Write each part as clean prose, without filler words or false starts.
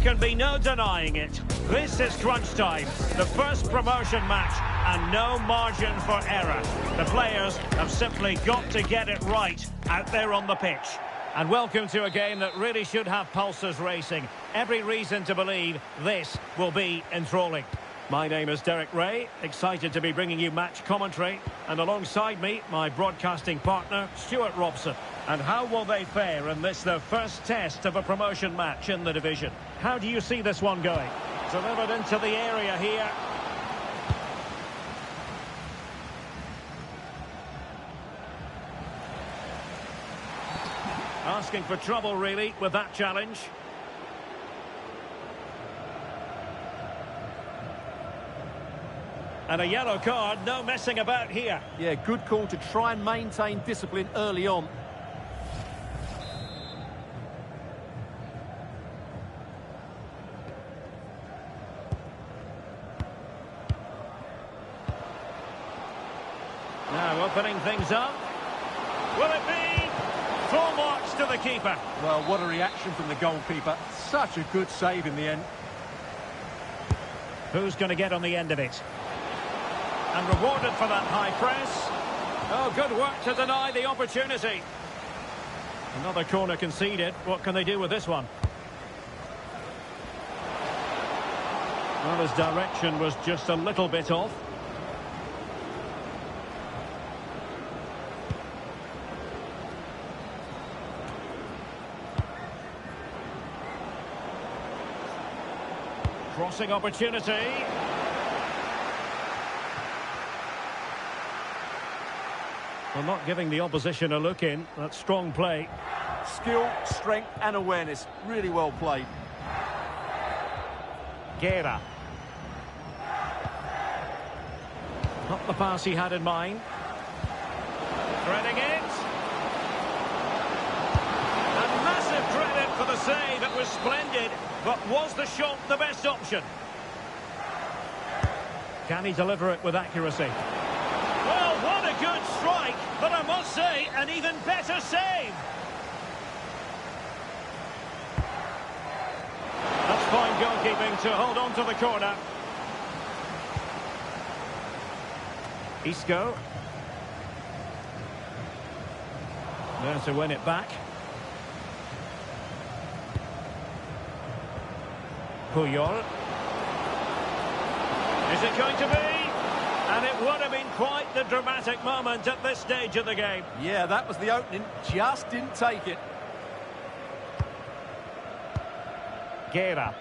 can be no denying it. This is crunch time. The first promotion match and no margin for error. The players have simply got to get it right out there on the pitch. And welcome to a game that really should have pulses racing. Every reason to believe this will be enthralling. My name is Derek Ray, excited to be bringing you match commentary. And alongside me, my broadcasting partner, Stuart Robson. And how will they fare in this, their first test of a promotion match in the division? How do you see this one going? Delivered into the area here. Asking for trouble, really, with that challenge. And a yellow card, no messing about here. Yeah, good call to try and maintain discipline early on. Now opening things up. Will it be? Full marks to the keeper. Well, what a reaction from the goalkeeper. Such a good save in the end. Who's going to get on the end of it? And rewarded for that high press. Oh, good work to deny the opportunity. Another corner conceded. What can they do with this one? Well, his direction was just a little bit off. Crossing opportunity. Well, not giving the opposition a look in. That's strong play. Skill, strength and awareness. Really well played. Guerra. Not the pass he had in mind. Threading it. And massive credit for the save. It was splendid. But was the shot the best option? Can he deliver it with accuracy? Well, what a good strike, but I must say, an even better save. That's fine goalkeeping to hold on to the corner. Isco. There to win it back. Puyol. Is it going to be? And it would have been quite the dramatic moment at this stage of the game. Yeah, that was the opening. Just didn't take it. Guerra.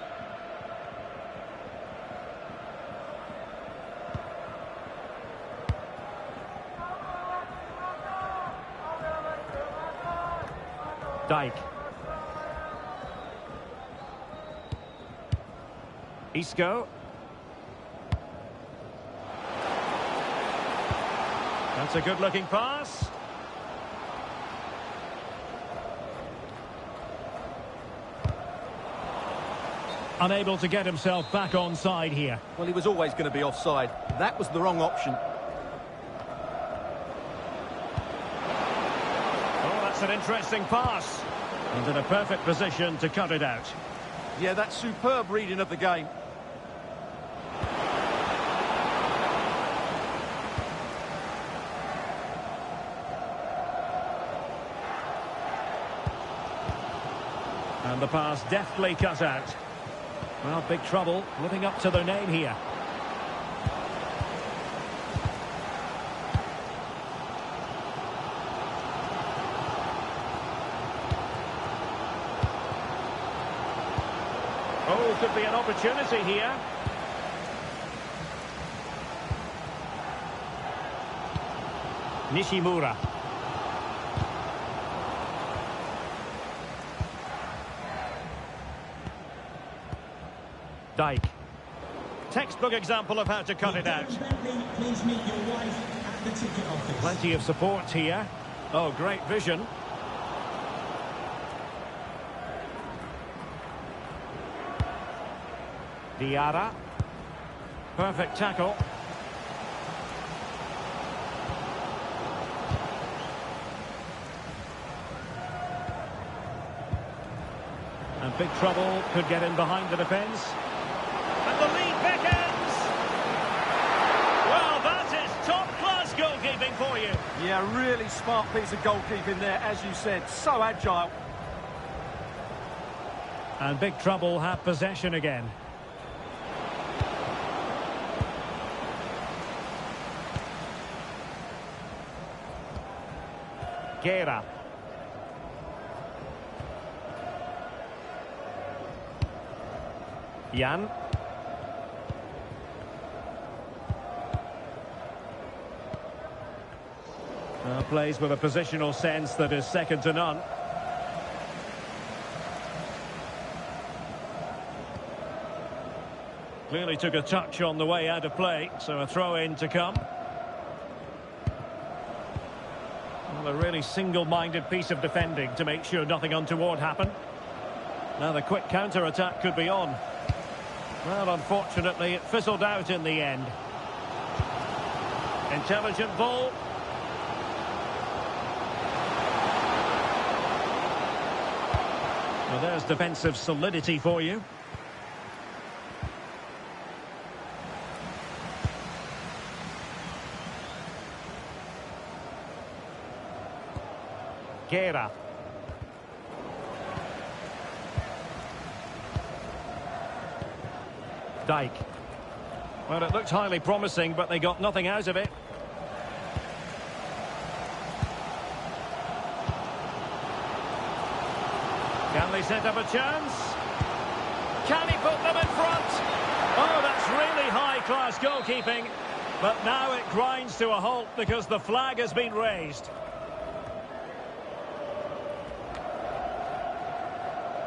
Dyke. Isco. That's a good-looking pass. Unable to get himself back onside here. Well, he was always going to be offside. That was the wrong option. Oh, that's an interesting pass. And in a perfect position to cut it out. Yeah, that's superb reading of the game. And the pass deftly cut out. Well, big trouble living up to their name here. Oh, could be an opportunity here. Nishimura. Dyke. Textbook example of how to cut it out. Plenty of support here. Oh, great vision. Diarra. Perfect tackle. And big trouble could get in behind the defence. And the lead beckons. Well, that is top-class goalkeeping for you. Yeah, really smart piece of goalkeeping there, as you said. So agile. And big trouble have possession again. Guerra. Jan. Plays with a positional sense that is second to none. Clearly took a touch on the way out of play, so a throw-in to come. Well, a really single-minded piece of defending to make sure nothing untoward happened. Now the quick counter-attack could be on. Well, unfortunately, it fizzled out in the end. Intelligent ball. Well, there's defensive solidity for you. Guerra. Dijk. Well, it looked highly promising, but they got nothing out of it. Can they set up a chance? Can he put them in front? Oh, that's really high-class goalkeeping. But now it grinds to a halt because the flag has been raised.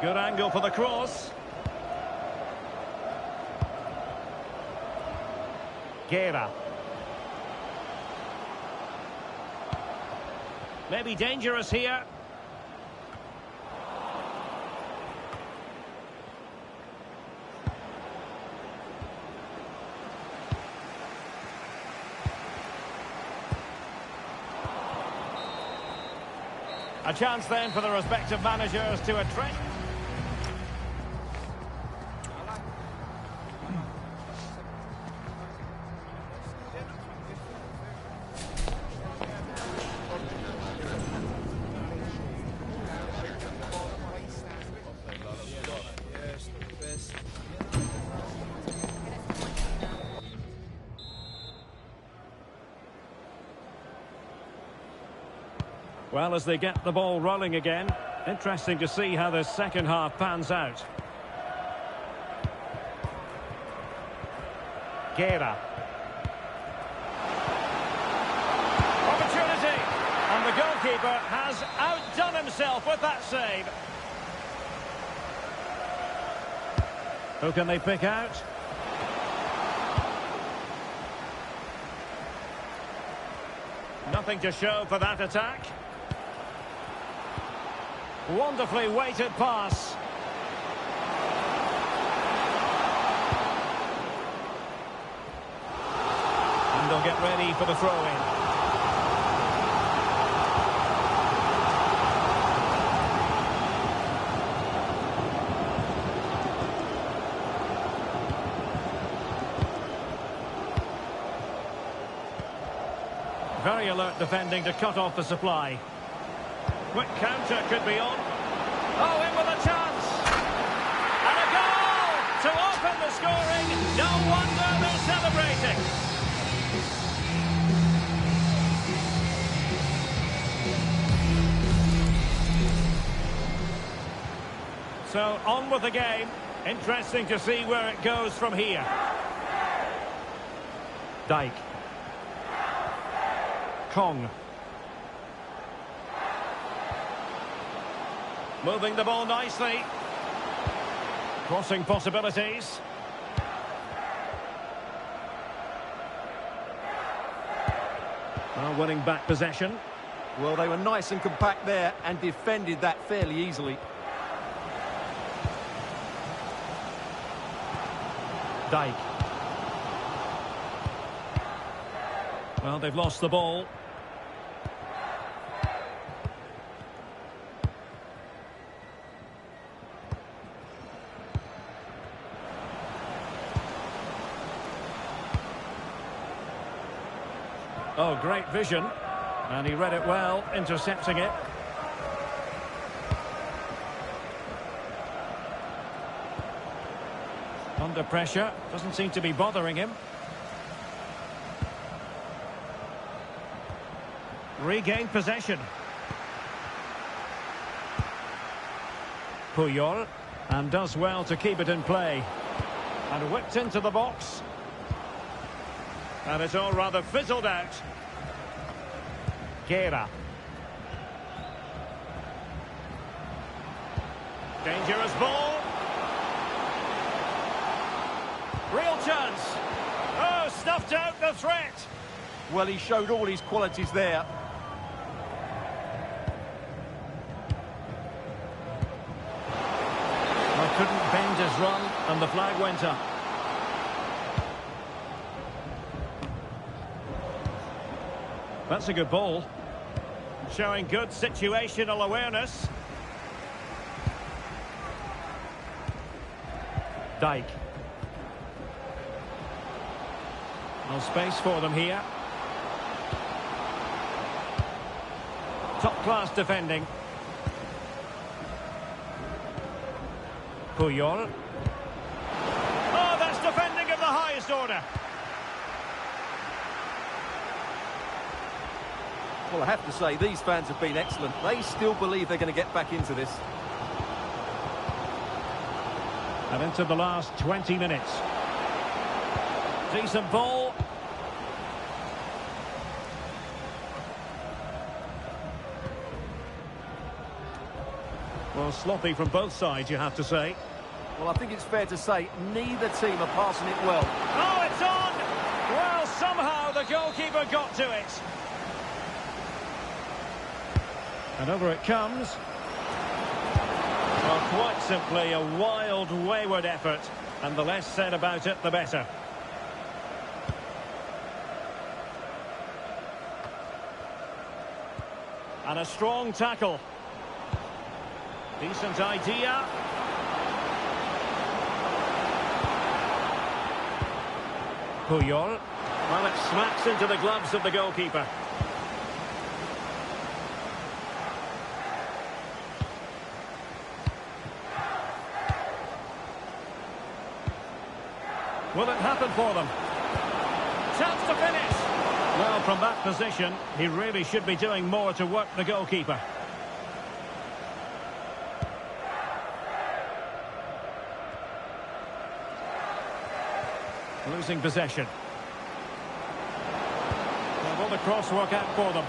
Good angle for the cross. Guerra. Maybe dangerous here. A chance then for the respective managers to address. Well, as they get the ball rolling again, interesting to see how the second half pans out. Guerra. Opportunity! And the goalkeeper has outdone himself with that save. Who can they pick out? Nothing to show for that attack. Wonderfully weighted pass. And they'll get ready for the throw-in. Very alert defending to cut off the supply. Quick counter could be on. Oh, in with a chance. And a goal to open the scoring. No wonder they're celebrating. So, on with the game. Interesting to see where it goes from here. Dijk. Kong. Moving the ball nicely. Crossing possibilities. Well, winning back possession. Well, they were nice and compact there and defended that fairly easily. Dijk. Well, they've lost the ball. Oh, great vision. And he read it well, intercepting it. Under pressure, doesn't seem to be bothering him. Regained possession. Puyol, and does well to keep it in play. And whipped into the box. And it's all rather fizzled out. Guerra. Dangerous ball. Real chance. Oh, snuffed out the threat. Well, he showed all his qualities there. Well, couldn't bend his run, and the flag went up. That's a good ball. Showing good situational awareness. Dijk. No space for them here. Top-class defending. Puyol. Oh, that's defending of the highest order. Well, I have to say, these fans have been excellent. They still believe they're going to get back into this. And into the last 20 minutes. Decent ball. Well, sloppy from both sides, you have to say. Well, I think it's fair to say neither team are passing it well. Oh, it's on! Well, somehow the goalkeeper got to it. And over it comes. Well, quite simply a wild, wayward effort. And the less said about it, the better. And a strong tackle. Decent idea. Puyol. Well, it smacks into the gloves of the goalkeeper. Will it happen for them? Chance to finish. Well, from that position, he really should be doing more to work the goalkeeper. Losing possession. Well, will the cross work out for them?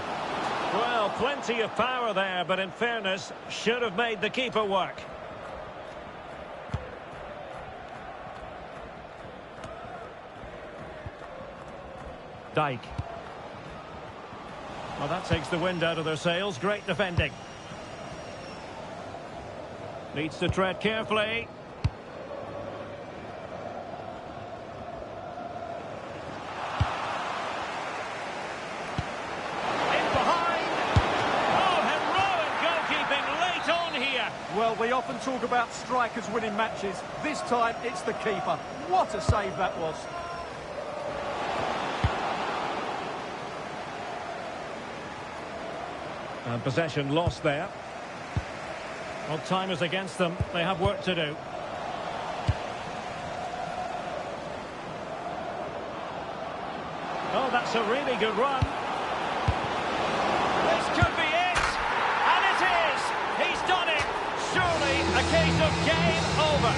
Well, plenty of power there, but in fairness, should have made the keeper work. Dijk. Well, that takes the wind out of their sails. Great defending. Needs to tread carefully. In behind. Oh, heroic goalkeeping late on here. Well, we often talk about strikers winning matches. This time, it's the keeper. What a save that was. And possession lost there. Well, time is against them. They have work to do. Oh, that's a really good run. This could be it. And it is. He's done it. Surely a case of game over.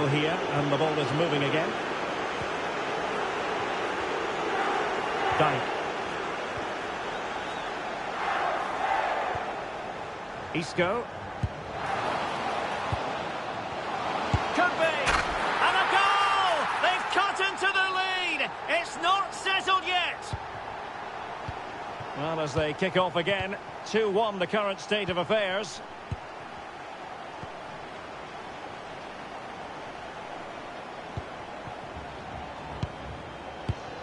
Here, and the ball is moving again. Dijk. Isco. Could be! And a goal! They've cut into the lead! It's not settled yet! Well, as they kick off again, 2-1 the current state of affairs.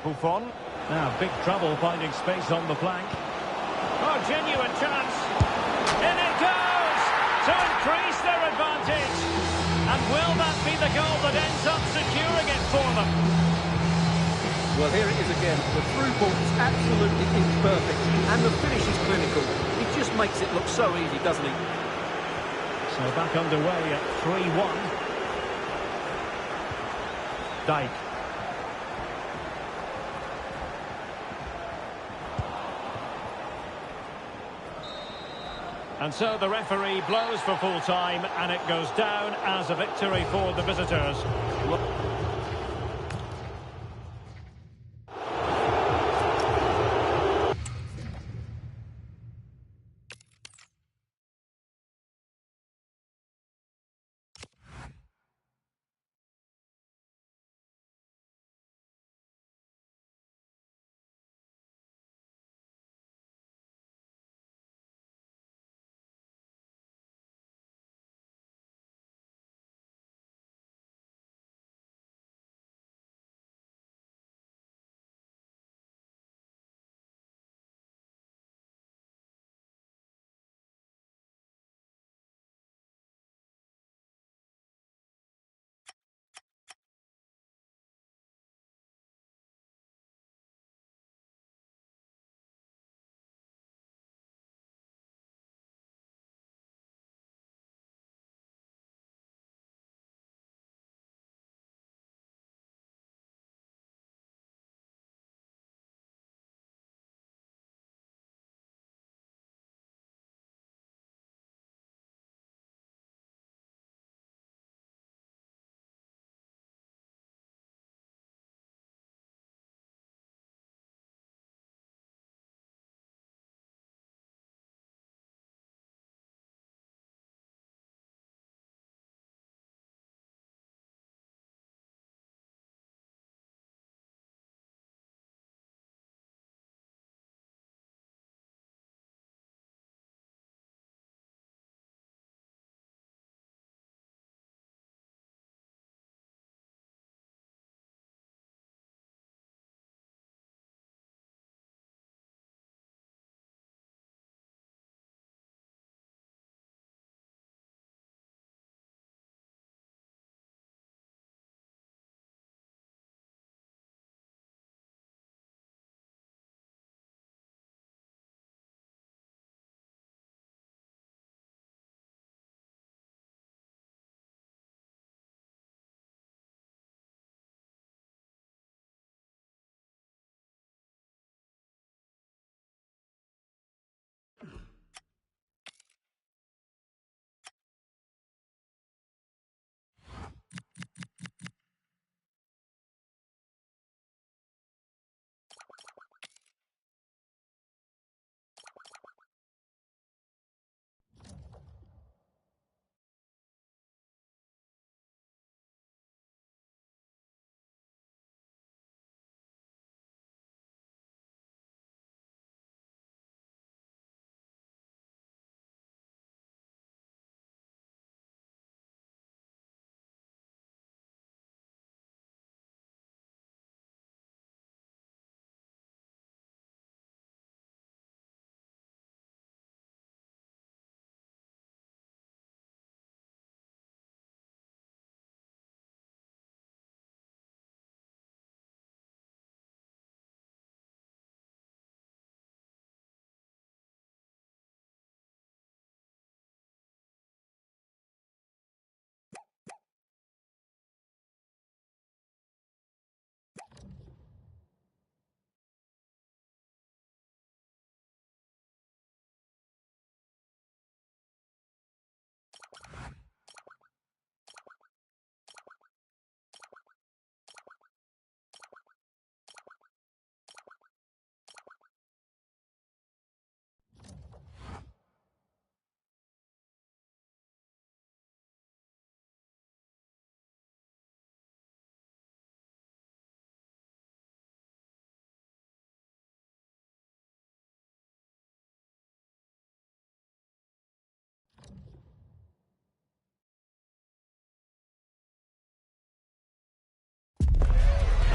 Buffon. Now, big trouble finding space on the flank. Oh, genuine chance. In it goes! To increase their advantage. it is. And will that be the goal that ends up securing it for them? Well, here it is again. The through ball is absolutely imperfect, and the finish is clinical. He just makes it look so easy, doesn't he? So back underway at 3-1. Dyke. And so the referee blows for full time, and it goes down as a victory for the visitors.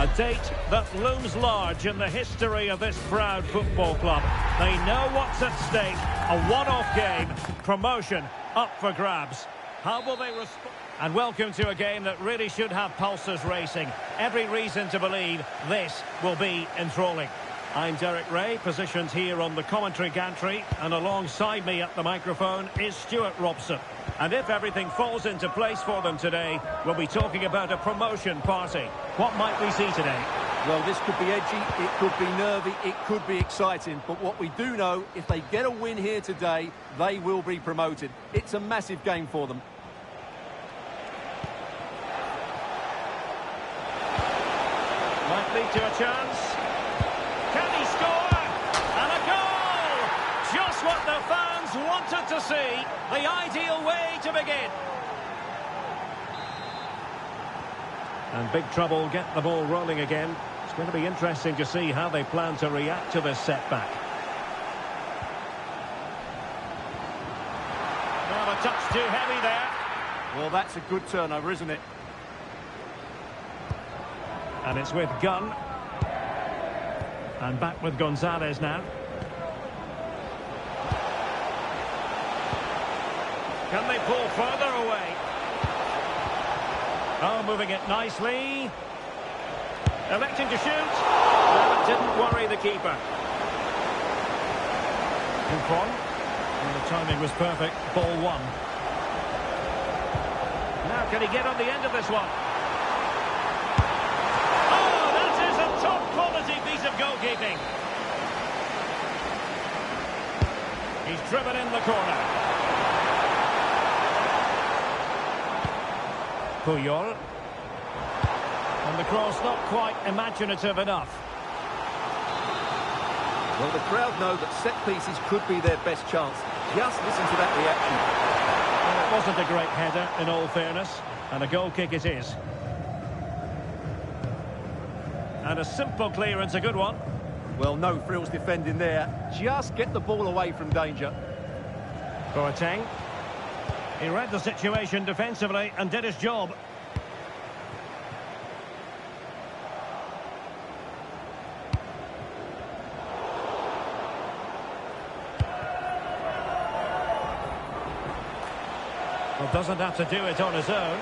A date that looms large in the history of this proud football club. They know what's at stake. A one-off game. Promotion up for grabs. How will they respond? And welcome to a game that really should have pulses racing. Every reason to believe this will be enthralling. I'm Derek Ray, positioned here on the commentary gantry, and alongside me at the microphone is Stuart Robson. And if everything falls into place for them today, we'll be talking about a promotion party. What might we see today? Well, this could be edgy, it could be nervy, it could be exciting. But what we do know, if they get a win here today, they will be promoted. It's a massive game for them. Might lead to a chance. Can he score? And a goal! Just what the fans wanted to see. The ideal way to begin. And big trouble, get the ball rolling again. It's going to be interesting to see how they plan to react to this setback. Well, a touch too heavy there. Well, that's a good turnover, isn't it? And it's with Gunn. And back with Gonzalez now. Can they pull further away? Oh, moving it nicely. Electing to shoot. Well, it didn't worry the keeper. Buffon. And the timing was perfect. Ball one. Now, can he get on the end of this one? Top-quality piece of goalkeeping. He's driven in the corner. Puyol. And the cross not quite imaginative enough. Well, the crowd know that set pieces could be their best chance. Just listen to that reaction. Well, it wasn't a great header, in all fairness. And a goal kick it is. And a simple clearance, a good one. Well, no frills defending there. Just get the ball away from danger. Boateng. He read the situation defensively and did his job. Well, doesn't have to do it on his own.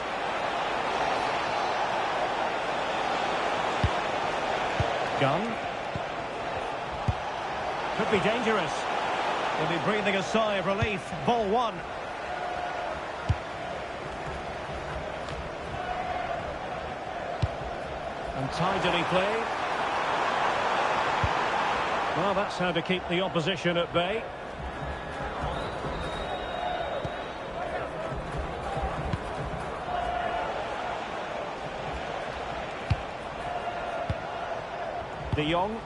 Gunn. Could be dangerous. Will be breathing a sigh of relief. Ball one. And tidily played. Well, that's how to keep the opposition at bay. De Jong.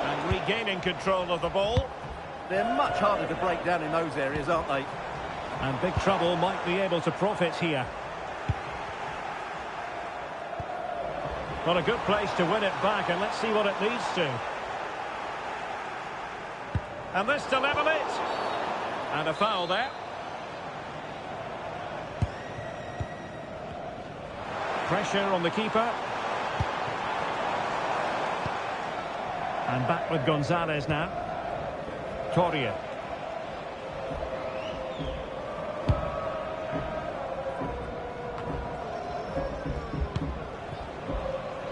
And regaining control of the ball. They're much harder to break down in those areas, aren't they? And big trouble might be able to profit here. Well, a good place to win it back, and let's see what it leads to. And this to level it. And a foul there. Pressure on the keeper. And back with Gonzalez now. Torreira.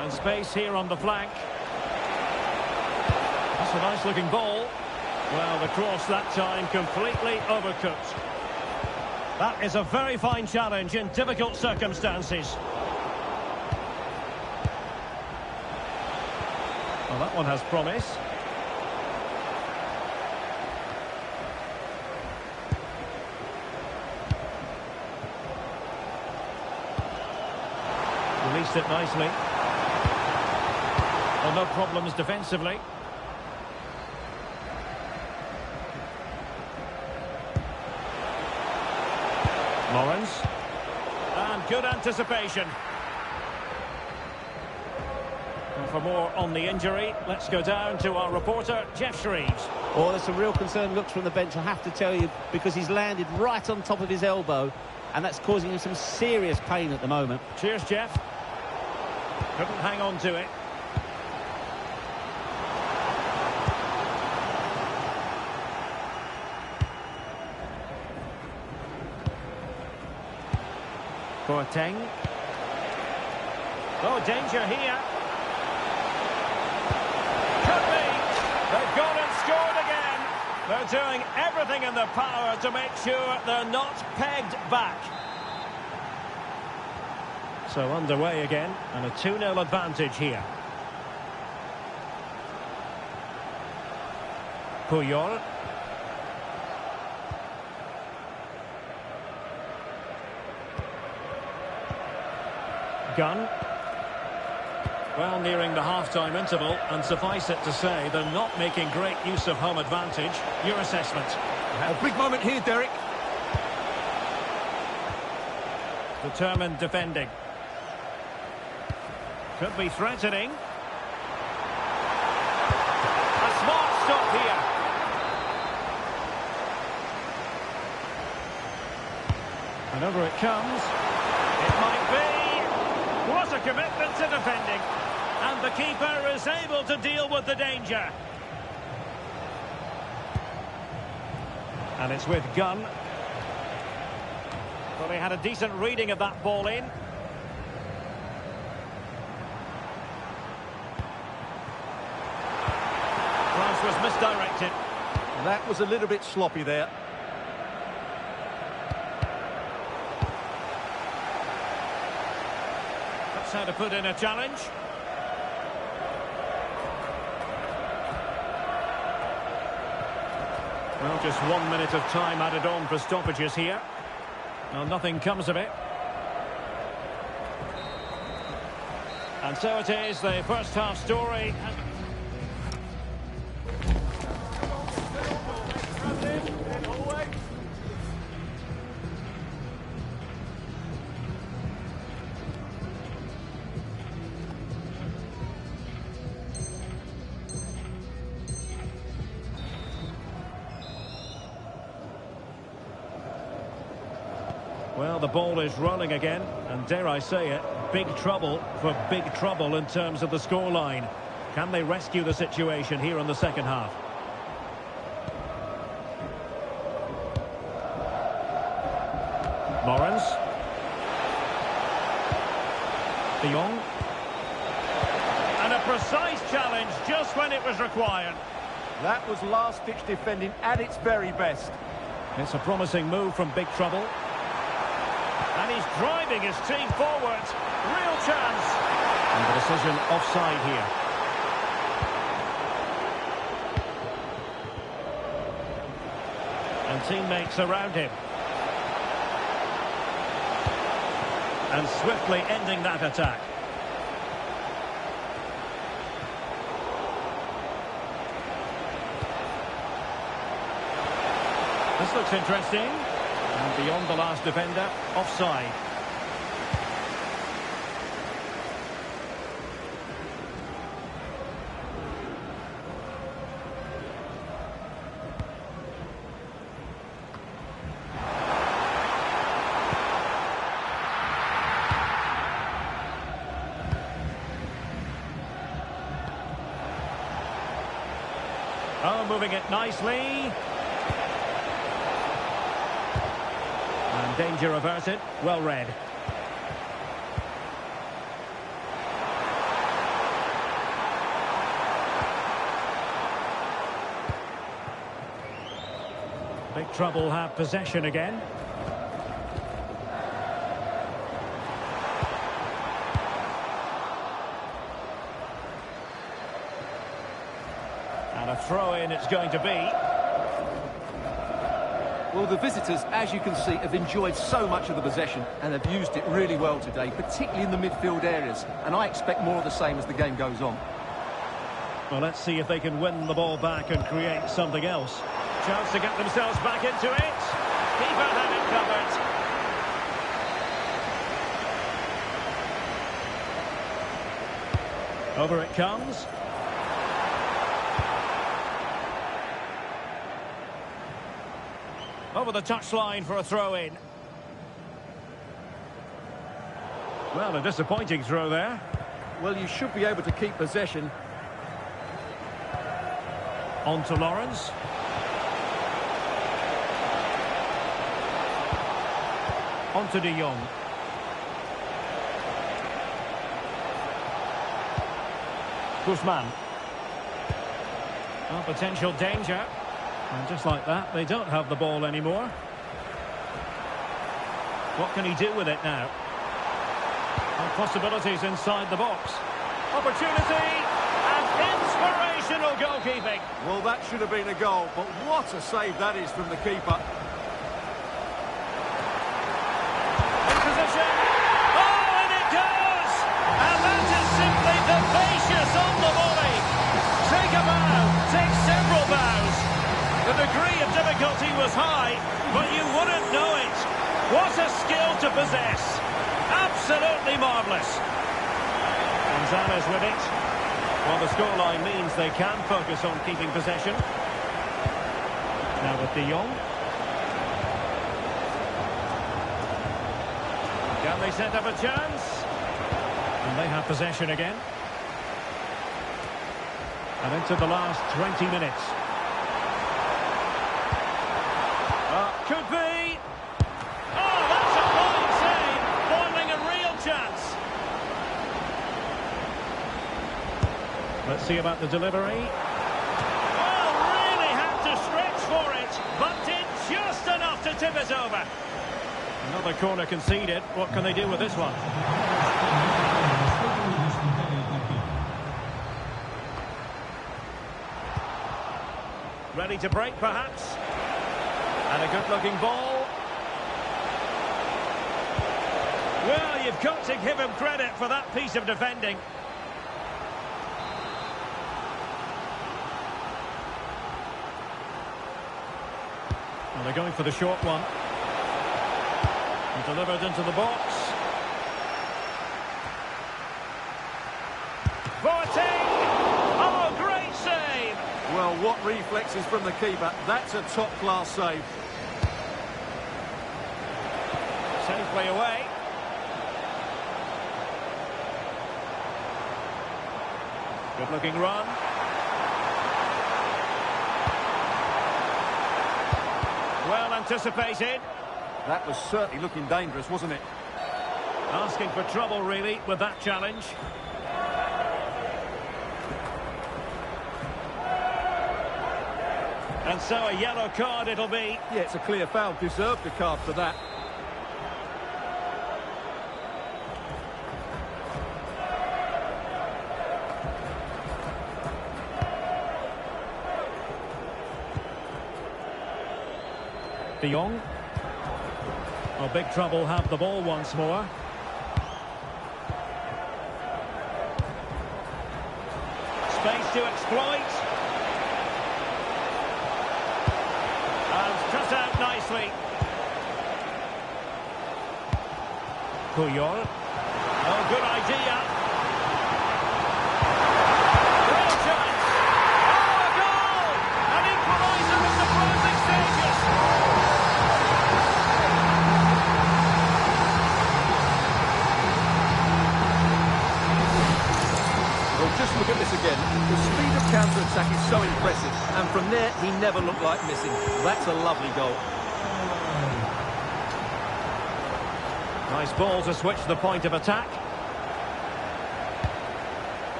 And space here on the flank. That's a nice looking ball. Well, the cross that time completely overcooked. That is a very fine challenge in difficult circumstances. Well, that one has promise. Released it nicely. Well, no problems defensively. Lawrence. And good anticipation. And for more on the injury, let's go down to our reporter, Jeff Shreves. Oh, there's some real concerned looks from the bench, I have to tell you, because he's landed right on top of his elbow, and that's causing him some serious pain at the moment. Cheers, Jeff. Couldn't hang on to it. Boateng. Oh, danger here. Could be. They've gone and scored again. They're doing everything in their power to make sure they're not pegged back. So underway again, and a 2-0 advantage here. Puyol. Gunn. Well, nearing the half-time interval, and suffice it to say, they're not making great use of home advantage. Your assessment? A big moment here, Derek. Determined defending. Could be threatening. A smart stop here. And over it comes. It might be. What a commitment to defending. And the keeper is able to deal with the danger. And it's with Gunn. Well, he had a decent reading of that ball in. Cross was misdirected. That was a little bit sloppy there. That's how to put in a challenge. Well, just 1 minute of time added on for stoppages here. Well, nothing comes of it. And so it is, the first half story. Well, the ball is rolling again, and dare I say it, big trouble for big trouble in terms of the scoreline. Can they rescue the situation here in the second half? Lawrence. De Jong. And a precise challenge just when it was required. That was last-ditch defending at its very best. It's a promising move from big trouble. And he's driving his team forward. Real chance. And the decision offside here. And teammates around him. And swiftly ending that attack. This looks interesting. And beyond the last defender, offside. Oh, moving it nicely. And danger averted. Well read. Big trouble have possession again. And a throw-in it's going to be. Well, the visitors, as you can see, have enjoyed so much of the possession and have used it really well today, particularly in the midfield areas. And I expect more of the same as the game goes on. Well, let's see if they can win the ball back and create something else. Chance to get themselves back into it. Keeper had it covered. Over it comes. Over the touchline for a throw-in. Well, a disappointing throw there. Well, you should be able to keep possession. On to Lawrence. On to De Jong. Guzman. Oh, potential danger. And just like that, they don't have the ball anymore. What can he do with it now? And possibilities inside the box. Opportunity and inspirational goalkeeping. Well, that should have been a goal, but what a save that is from the keeper. In position. Oh, and it goes! And that is simply vivacious on the volley. Take a bow, take several bows. The degree of difficulty was high, but you wouldn't know it. What a skill to possess. Absolutely marvellous. Gonzalez with it. Well, the scoreline means they can focus on keeping possession. Now with De Jong. Can they set up a chance? And they have possession again. And into the last 20 minutes. Could be. Oh, that's a fine save. Foiling a real chance. Let's see about the delivery. Oh, really had to stretch for it, but did just enough to tip it over. Another corner conceded. What can they do with this one? Ready to break, perhaps? And a good-looking ball. Well, you've got to give him credit for that piece of defending. Well, they're going for the short one. And delivered into the box. Boateng! Oh, great save! Well, what reflexes from the keeper. That's a top-class save. Safely away. Good-looking run. Well anticipated. That was certainly looking dangerous, wasn't it? Asking for trouble, really, with that challenge. And so a yellow card it'll be. Yeah, it's a clear foul. Deserved a card for that. De Jong. Oh, big trouble, have the ball once more. Space to exploit. And cut out nicely. Puyol. Oh, good idea. Real chance. Oh, a goal! An equaliser from the closing stages. Well, just look at this again. The speed of counter-attack is so impressive. And from there, he never looked like missing. That's a lovely goal. Nice ball to switch the point of attack.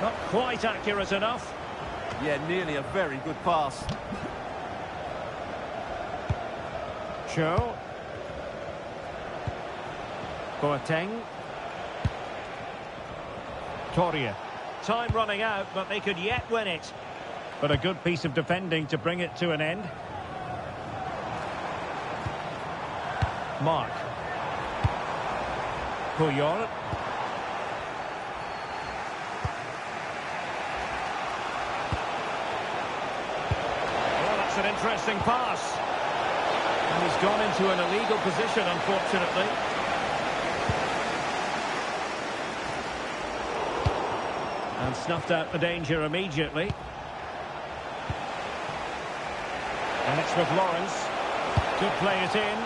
Not quite accurate enough. Yeah, nearly a very good pass. Cho. Boateng. Torreira. Time running out, but they could yet win it. But a good piece of defending to bring it to an end. Mark. Puyol. Oh, that's an interesting pass. And he's gone into an illegal position, unfortunately. And snuffed out the danger immediately. And it's with Lawrence. Could play it in.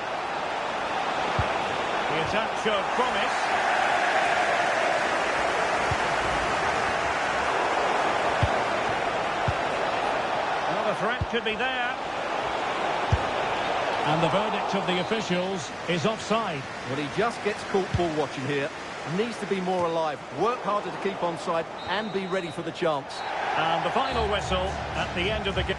The attack showed promise. Well, the threat could be there. And the verdict of the officials is offside. Well, he just gets caught ball watching here. needs to be more alive, work harder to keep onside and be ready for the chance. And the final whistle at the end of the game.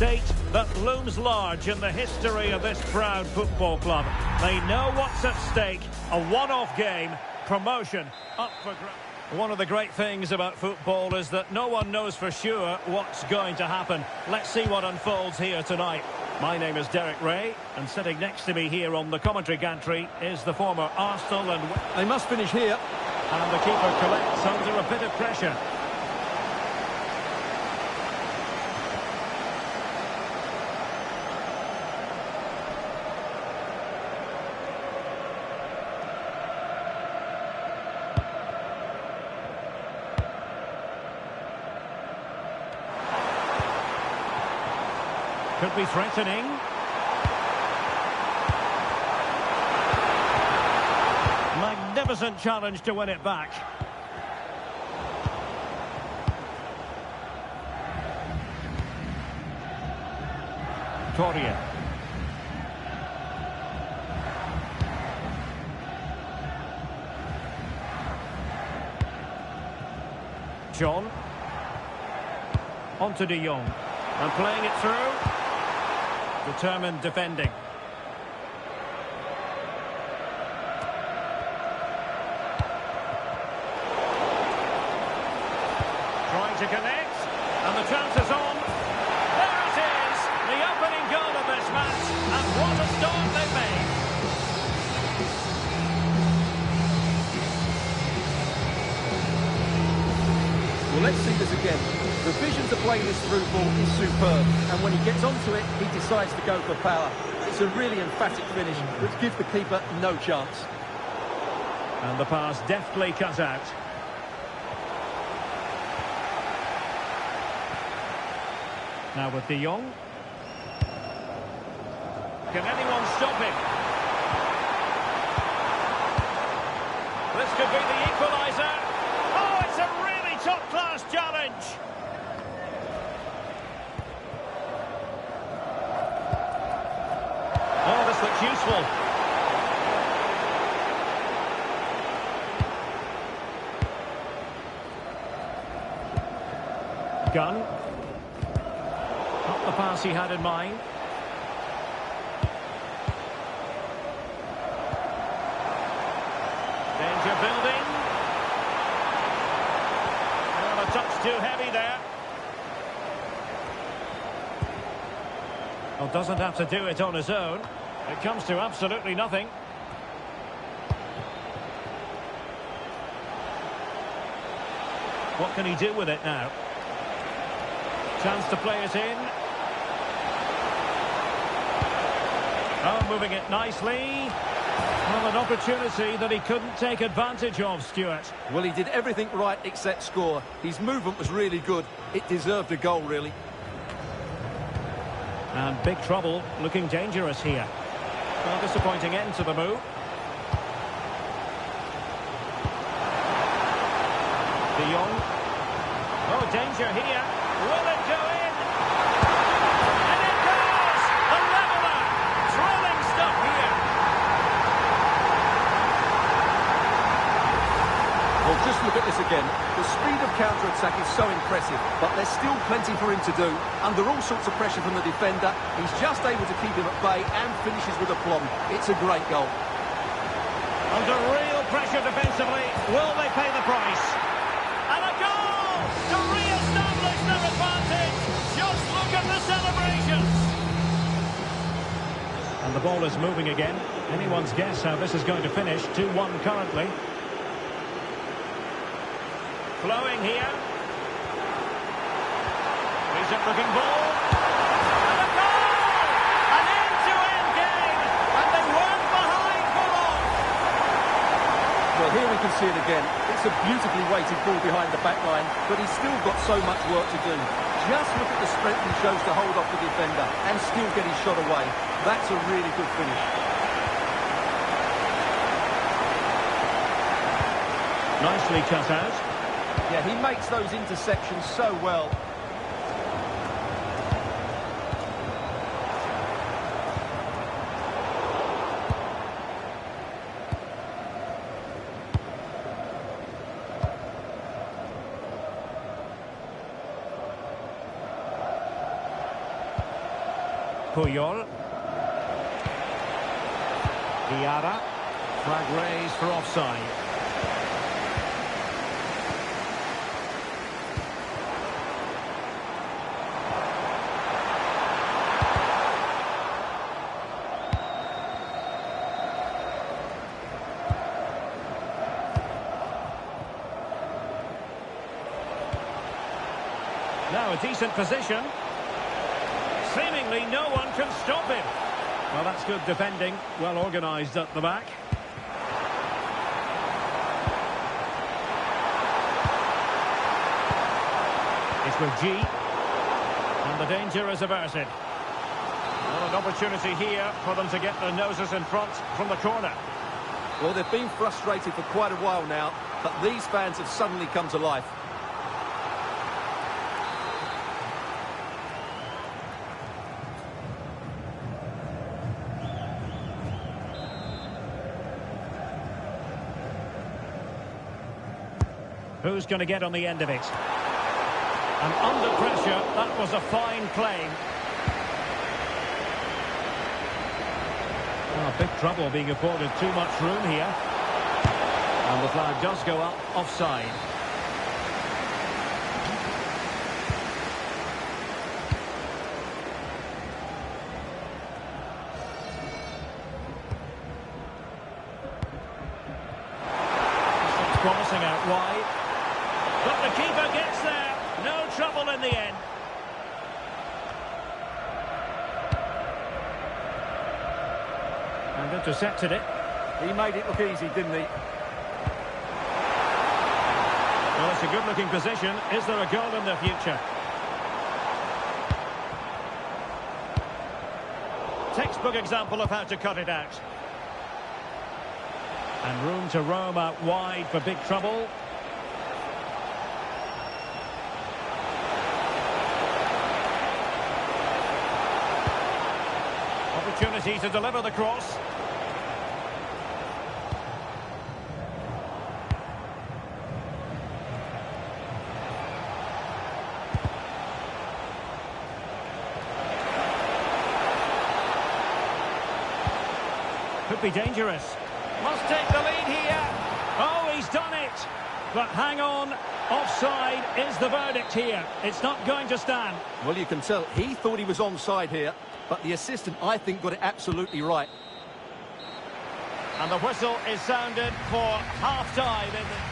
state that looms large in the history of this proud football club. They know what's at stake, a one-off game, promotion up for grabs. One of the great things about football is that no one knows for sure what's going to happen. Let's see what unfolds here tonight. My name is Derek Ray, and sitting next to me here on the commentary gantry is the former Arsenal and... They must finish here. And the keeper collects under a bit of pressure. Could be threatening. Magnificent challenge to win it back. Torreira. John. On to De Jong. And playing it through. Determined defending. Trying to connect, and the chance is on. There it is, the opening goal of this match, and what a start they've made. Well, let's see this again. The vision to play this through ball is superb, and when he gets onto it, he decides to go for power. It's a really emphatic finish, which gives the keeper no chance. And the pass deftly cut out. Now with De Jong. Can anyone stop him? This could be the equaliser. Oh, it's a really top-class challenge. Oh, this looks useful. Gunn. Not the pass he had in mind. Danger building. Oh, a touch too heavy there. Well, doesn't have to do it on his own. It comes to absolutely nothing. What can he do with it now? Chance to play it in. Oh, moving it nicely. Well, an opportunity that he couldn't take advantage of, Stuart. Well, he did everything right except score. His movement was really good. It deserved a goal, really. And big trouble, looking dangerous here. Well, disappointing end to the move. De Jong. Oh, danger here. Will it go in? And it goes! A leveller! Thrilling stuff here. Well, just look at this again. The speed of counter-attack is so impressive, but there's still plenty for him to do. Under all sorts of pressure from the defender, he's just able to keep him at bay and finishes with aplomb. It's a great goal. Under real pressure defensively, will they pay the price? And a goal to re-establish their advantage. Just look at the celebrations. And the ball is moving again. Anyone's guess how this is going to finish. 2-1 currently. Flowing here. Decent looking ball. And a goal! An end-to-end game. And they weren't behind for long. Well, here we can see it again. It's a beautifully weighted ball behind the back line, but he's still got so much work to do. Just look at the strength he shows to hold off the defender and still get his shot away. That's a really good finish. Nicely cut out. Yeah, he makes those interceptions so well. Puyol. Diarra. Flag raised for offside. Now a decent position. Seemingly no one can stop him. Well, that's good defending. Well organised at the back. It's with G. And the danger is averted. Well, an opportunity here for them to get their noses in front from the corner. Well, they've been frustrated for quite a while now, but these fans have suddenly come to life. Who's going to get on the end of it? And under pressure, that was a fine claim. Oh, big trouble being afforded too much room here. And the flag does go up offside. It's promising out wide. But the keeper gets there. No trouble in the end. And intercepted it. He made it look easy, didn't he? Well, it's a good-looking position. Is there a goal in the future? Textbook example of how to cut it out. And room to roam out wide for big trouble. Opportunity to deliver the cross. Could be dangerous. Must take the lead here. Oh, he's done it. But hang on. Offside is the verdict here. It's not going to stand. Well, you can tell he thought he was onside here, but the assistant, I think, got it absolutely right. And the whistle is sounded for half-time in the...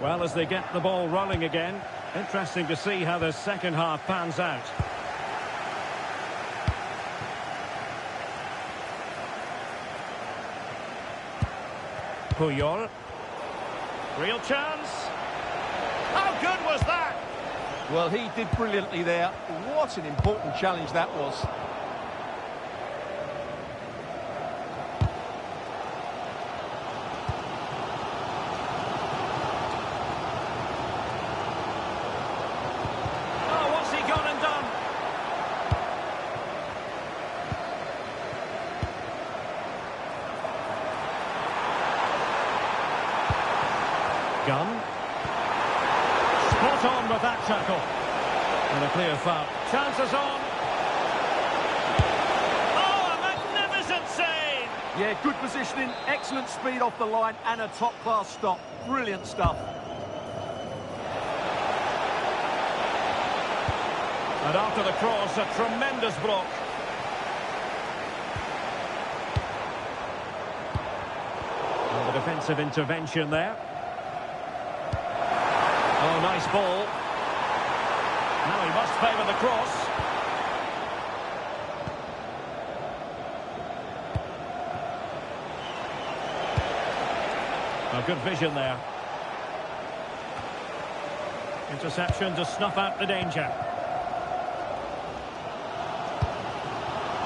Well, as they get the ball rolling again, interesting to see how the second half pans out. Puyol. Real chance. How good was that? Well, he did brilliantly there. What an important challenge that was. Gunn. Spot on with that tackle. And a clear foul. Chances on. Oh, a magnificent save! Yeah, good positioning, excellent speed off the line, and a top-class stop. Brilliant stuff. And after the cross, a tremendous block. And the defensive intervention there. Oh, nice ball. Now he must favour the cross. Oh, good vision there. Interception to snuff out the danger.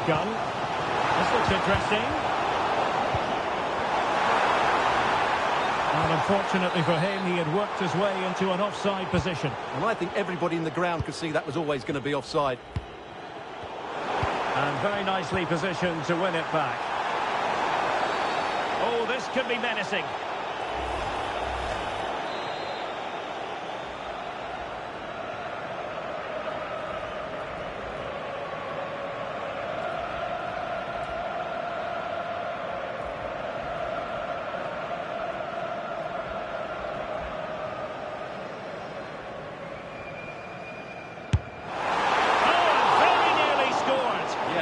Gunn. This looks interesting. And unfortunately for him, he had worked his way into an offside position. And I think everybody in the ground could see that was always going to be offside. And very nicely positioned to win it back. Oh, this could be menacing.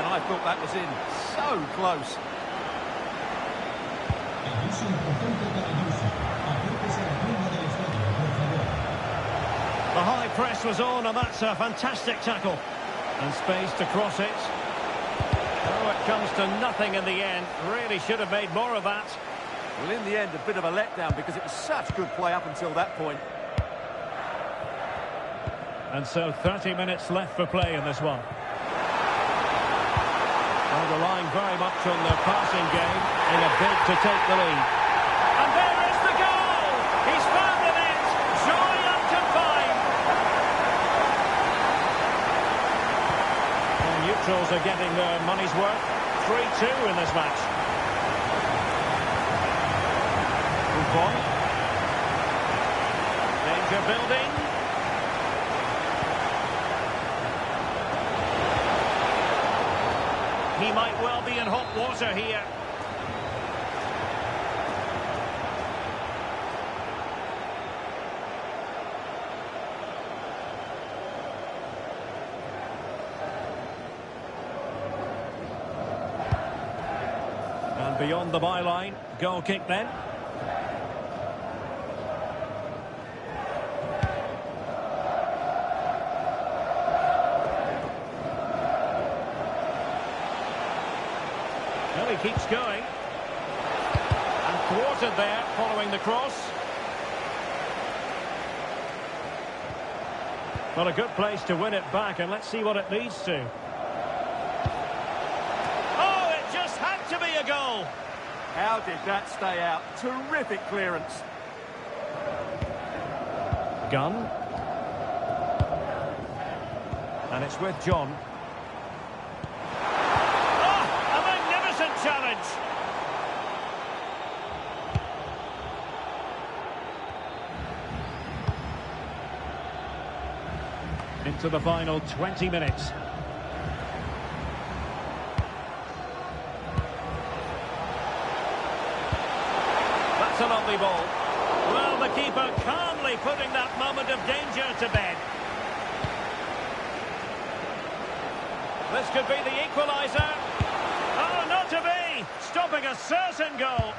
I thought that was in. So close. The high press was on, and that's a fantastic tackle. And space to cross it. Oh, it comes to nothing in the end. Really should have made more of that. Well, in the end, a bit of a letdown because it was such good play up until that point. And so 30 minutes left for play in this one. Relying very much on their passing game in a bid to take the lead. And there is the goal! He's found the net! Joy unconfined! The neutrals are getting their money's worth. 3-2 in this match. Buffon. Danger building. He might well be in hot water here. And beyond the byline, goal kick then. Well, he keeps going. And thwarted there, following the cross. Well, a good place to win it back, and let's see what it leads to. Oh, it just had to be a goal! How did that stay out? Terrific clearance. Gunn. And it's with John. Challenge. Into the final 20 minutes. That's a lovely ball. Well, the keeper calmly putting that moment of danger to bed. This could be the equaliser. Oh, not to be! Stopping a certain goal.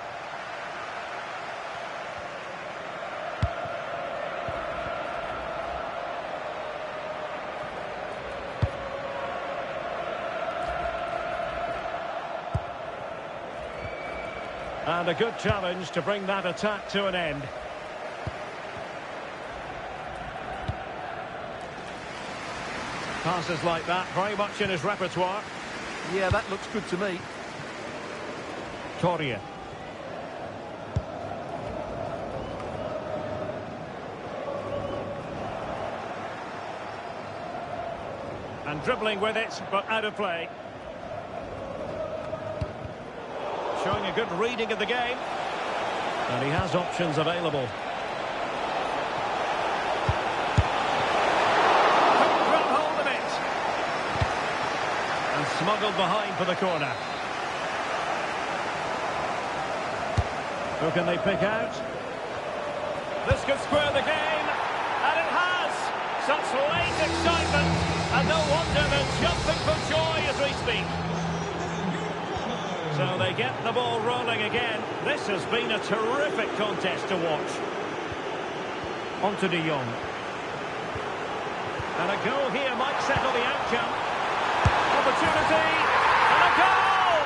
And a good challenge to bring that attack to an end. Passes like that, very much in his repertoire. Yeah, that looks good to me. Torreira. And dribbling with it, but out of play. Showing a good reading of the game. And he has options available. Smuggled behind for the corner. Who can they pick out? This could square the game, and it has! Such late excitement, and no wonder they're jumping for joy as we speak. So they get the ball rolling again. This has been a terrific contest to watch. On to De Jong. And a goal here might settle the outcome. Opportunity, and a goal!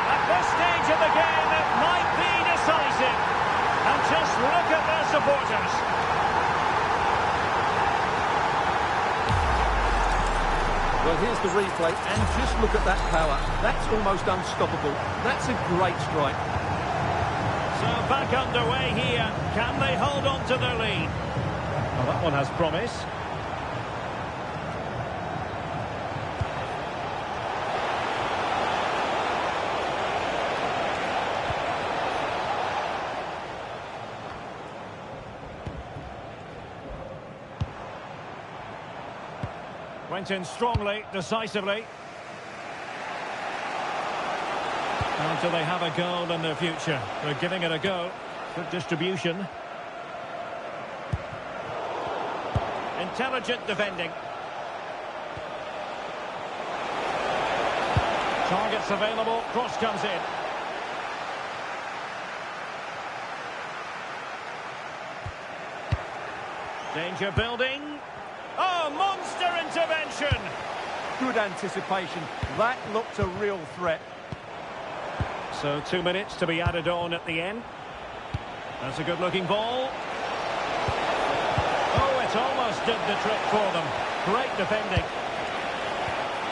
At this stage of the game, it might be decisive. And just look at their supporters. Well, here's the replay, and just look at that power. That's almost unstoppable. That's a great strike. So back underway here. Can they hold on to their lead? Well, that one has promise. Went in strongly, decisively. And do they have a goal in their future? They're giving it a go. Good distribution. Intelligent defending. Targets available, cross comes in. Danger building. Oh, monster intervention! Good anticipation. That looked a real threat. So 2 minutes to be added on at the end. That's a good-looking ball. Oh, it almost did the trick for them. Great defending.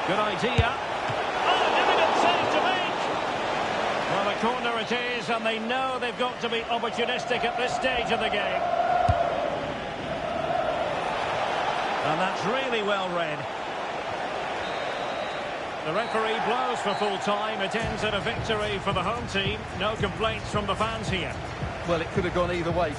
Good idea. Oh, difficult save to make. Well, a corner it is, and they know they've got to be opportunistic at this stage of the game. And that's really well read. The referee blows for full time. It ends in a victory for the home team. No complaints from the fans here. Well, it could have gone either way.